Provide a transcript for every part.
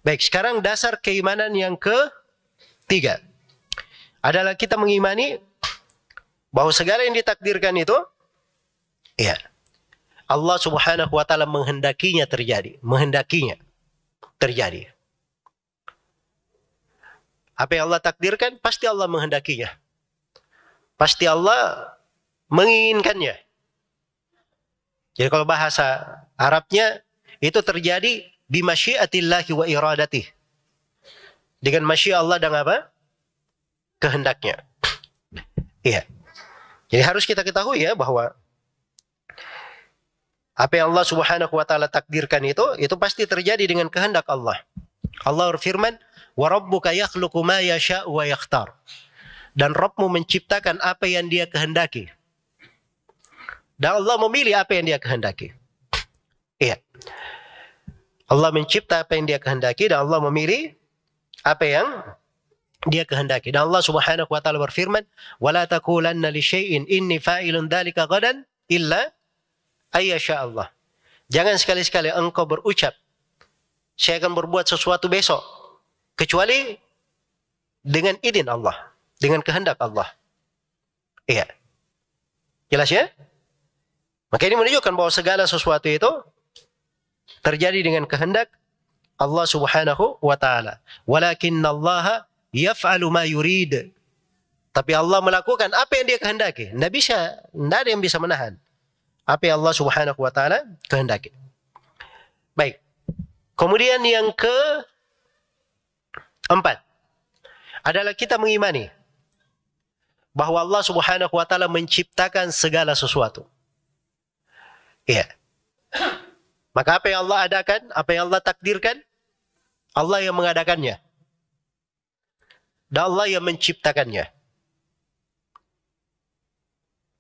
Baik, sekarang dasar keimanan yang ketiga adalah kita mengimani bahwa segala yang ditakdirkan itu, ya, Allah Subhanahu wa taala menghendakinya terjadi, terjadi. Apa yang Allah takdirkan, pasti Allah menghendakinya. Pasti Allah menginginkannya. Jadi kalau bahasa Arabnya itu terjadi bimasyiatillahi wa iradatih. Dengan masyiat Allah dan apa? Kehendaknya. Iya. Jadi harus kita ketahui ya bahwa apa yang Allah Subhanahu wa taala takdirkan itu pasti terjadi dengan kehendak Allah. Allah berfirman, "Wa rabbuka yakhluqu ma yasha'u wa yakhtar." Dan Rabbmu menciptakan apa yang Dia kehendaki. Dan Allah memilih apa yang Dia kehendaki. Iya. Allah mencipta apa yang Dia kehendaki dan Allah memilih apa yang Dia kehendaki. Dan Allah Subhanahu wa taala berfirman, "Wala taqulanna li syai'in inni fa'ilun dzalika ghadan illa ayyasha Allah." Jangan sekali-sekali engkau berucap, saya akan berbuat sesuatu besok, kecuali dengan izin Allah, dengan kehendak Allah. Iya. Jelas ya? Maka ini menunjukkan bahwa segala sesuatu itu terjadi dengan kehendak Allah Subhanahu wa taala. Walakinnallaha yaf'alu ma yurid. Tapi Allah melakukan apa yang Dia kehendaki. Tidak ada yang bisa menahan apa yang Allah Subhanahu wa taala kehendaki. Baik. Kemudian yang keempat adalah kita mengimani bahwa Allah Subhanahu wa taala menciptakan segala sesuatu. Iya. Maka apa yang Allah adakan, apa yang Allah takdirkan, Allah yang mengadakannya. Dan Allah yang menciptakannya.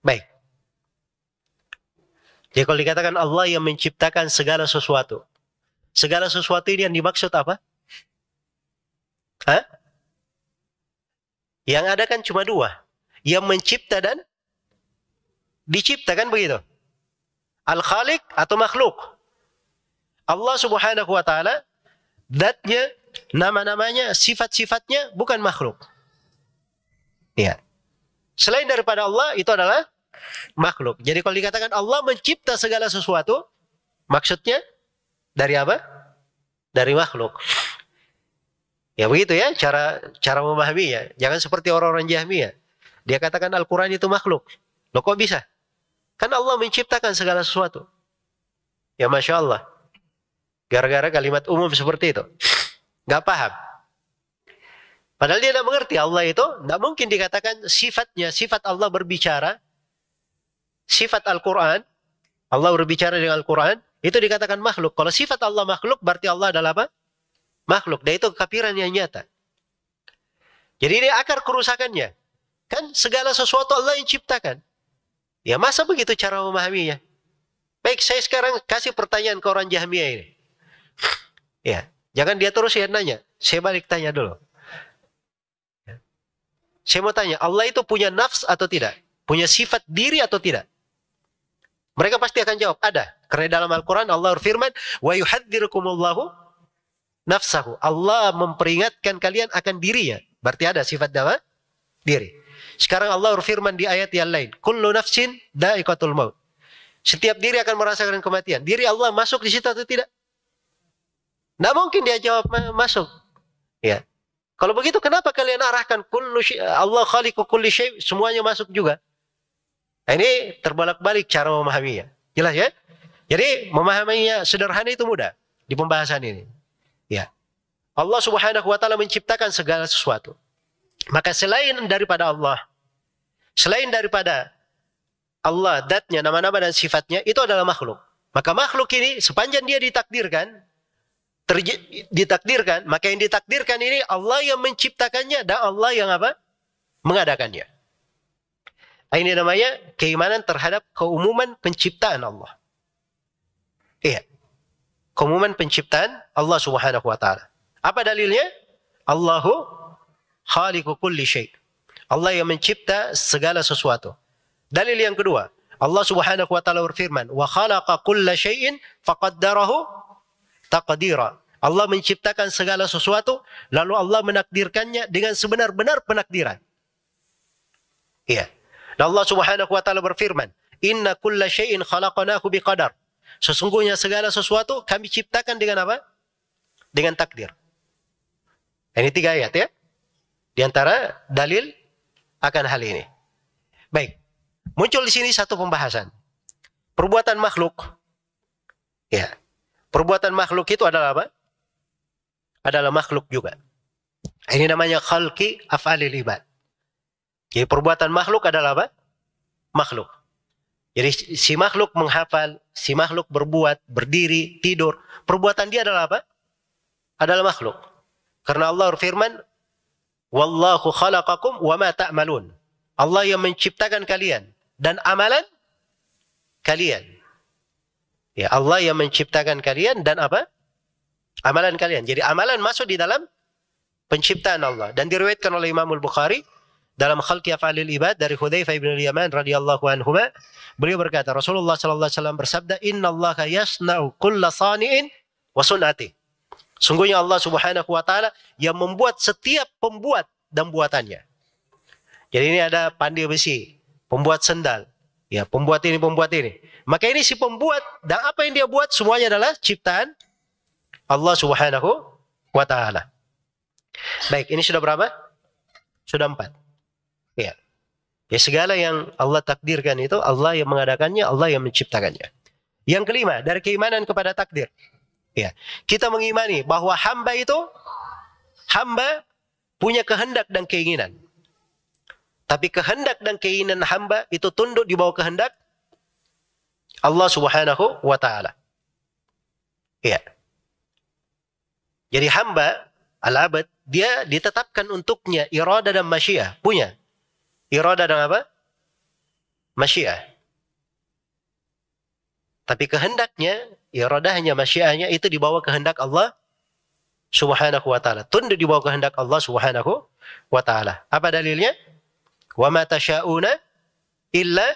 Baik. Jadi kalau dikatakan Allah yang menciptakan segala sesuatu, segala sesuatu ini yang dimaksud apa? Hah? Yang ada kan cuma dua. Yang mencipta dan diciptakan begitu. Al-Khaliq atau makhluk. Allah Subhanahu wa taala, zatnya, nama-namanya, sifat-sifatnya bukan makhluk. Ya. Selain daripada Allah itu adalah makhluk. Jadi kalau dikatakan Allah mencipta segala sesuatu, maksudnya dari apa? Dari makhluk. Ya begitu ya cara memahaminya. Jangan seperti orang-orang Jahmiyah. Dia katakan Al-Quran itu makhluk. Loh kok bisa? Kan Allah menciptakan segala sesuatu. Ya Masya Allah. Gara-gara kalimat umum seperti itu. Gak paham. Padahal dia tidak mengerti Allah itu. Tidak mungkin dikatakan sifatnya. Sifat Allah berbicara. Sifat Al-Quran. Allah berbicara dengan Al-Quran. Itu dikatakan makhluk. Kalau sifat Allah makhluk berarti Allah adalah apa? Makhluk. Dan itu kekafiran yang nyata. Jadi ini akar kerusakannya. Kan segala sesuatu Allah yang ciptakan. Ya masa begitu cara memahaminya? Baik, saya sekarang kasih pertanyaan ke orang Jahmiyah ini. Ya, jangan dia terus ya nanya. Saya balik tanya dulu. Ya. Saya mau tanya, Allah itu punya nafs atau tidak? Punya sifat diri atau tidak? Mereka pasti akan jawab, ada. Karena dalam Al-Quran Allah berfirman, wa yuhadzirukumullahu nafsahu. Allah memperingatkan kalian akan dirinya. Berarti ada sifat apa? Diri. Sekarang Allah berfirman di ayat yang lain, kullu nafsin dha'iqatul maut. Setiap diri akan merasakan kematian. Diri Allah masuk di situ atau tidak? Tidak mungkin dia jawab masuk. Ya. Kalau begitu kenapa kalian arahkan Allah khaliqu kulli syai', semuanya masuk juga? Nah, ini terbolak-balik cara memahaminya. Jelas ya? Jadi memahaminya sederhana itu mudah di pembahasan ini. Ya. Allah Subhanahu wa taala menciptakan segala sesuatu. Maka selain daripada Allah, selain daripada Allah, zatnya, nama-nama dan sifatnya, itu adalah makhluk. Maka makhluk ini sepanjang dia ditakdirkan, maka yang ditakdirkan ini Allah yang menciptakannya dan Allah yang apa? Mengadakannya. Ini namanya keimanan terhadap keumuman penciptaan Allah. Iya. Keumuman penciptaan Allah Subhanahu wa taala. Apa dalilnya? Allahu khaliqu kulli syai'. Allah yang mencipta segala sesuatu. Dalil yang kedua, Allah Subhanahu wa taala berfirman, "Wa khalaqa kulla syai'in faqaddarahu taqdira." Allah menciptakan segala sesuatu, lalu Allah menakdirkannya dengan sebenar-benar penakdiran. Iya. Dan Allah Subhanahu wa taala berfirman, "Inna kulla syai'in khalaqnahu biqadar." Sesungguhnya segala sesuatu kami ciptakan dengan apa? Dengan takdir. Ini 3 ayat ya. Di antara dalil akan hal ini. Baik. Muncul di sini satu pembahasan. Perbuatan makhluk. Ya. Perbuatan makhluk itu adalah apa? Adalah makhluk juga. Ini namanya khalqi af'alil ibad. Jadi perbuatan makhluk adalah apa? Makhluk. Jadi si makhluk menghafal, si makhluk berbuat, berdiri, tidur. Perbuatan dia adalah apa? Adalah makhluk. Karena Allah berfirman, "Wallahu khalaqakum wa ma ta'malun." Allah yang menciptakan kalian dan amalan kalian. Ya, Allah yang menciptakan kalian dan apa? Amalan kalian. Jadi amalan masuk di dalam penciptaan Allah. Dan diriwayatkan oleh Imam Al-Bukhari dalam Khalqi Af'alil Ibad dari Hudzaifah bin Al-Yaman radhiyallahu anhuma, beliau berkata, Rasulullah sallallahu alaihi wasallam bersabda, "Innallaha yasna'u kulla sani'in wa sun'ati." Sungguhnya Allah Subhanahu wa taala yang membuat setiap pembuat dan buatannya. Jadi ini ada pandai besi, pembuat sendal, ya, pembuat ini, pembuat ini. Maka ini si pembuat dan apa yang dia buat semuanya adalah ciptaan Allah Subhanahu wa taala. Baik, ini sudah berapa? Sudah 4. Ya. Ya, segala yang Allah takdirkan itu Allah yang mengadakannya, Allah yang menciptakannya. Yang kelima, dari keimanan kepada takdir. Ya, kita mengimani bahwa hamba punya kehendak dan keinginan. Tapi kehendak dan keinginan hamba itu tunduk di bawah kehendak Allah Subhanahu wa taala. Ya. Jadi hamba, al-abad, dia ditetapkan untuknya iradah dan masyiah, punya iradah dan apa? Masyiah. Tapi kehendaknya, iradahnya, masyiahnya itu di bawah kehendak Allah Subhanahu wa taala. Tunduk di bawah kehendak Allah Subhanahu wa taala. Apa dalilnya? Wa ma tasyauna illa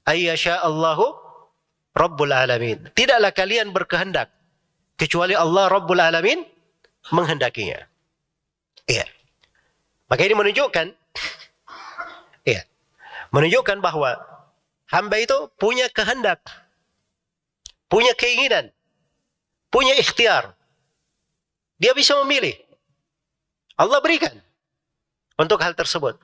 ayyasha Allahu Rabbul alamin. Tidaklah kalian berkehendak kecuali Allah Rabbul alamin menghendakinya. Iya. Maka ini menunjukkan menunjukkan bahwa hamba itu punya kehendak, punya keinginan, punya ikhtiar. Dia bisa memilih. Allah berikan untuk hal tersebut.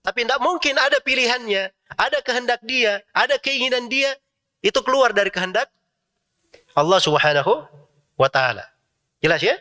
Tapi tidak mungkin ada pilihannya, ada kehendak dia, ada keinginan dia, itu keluar dari kehendak Allah Subhanahu wa ta'ala. Jelas ya?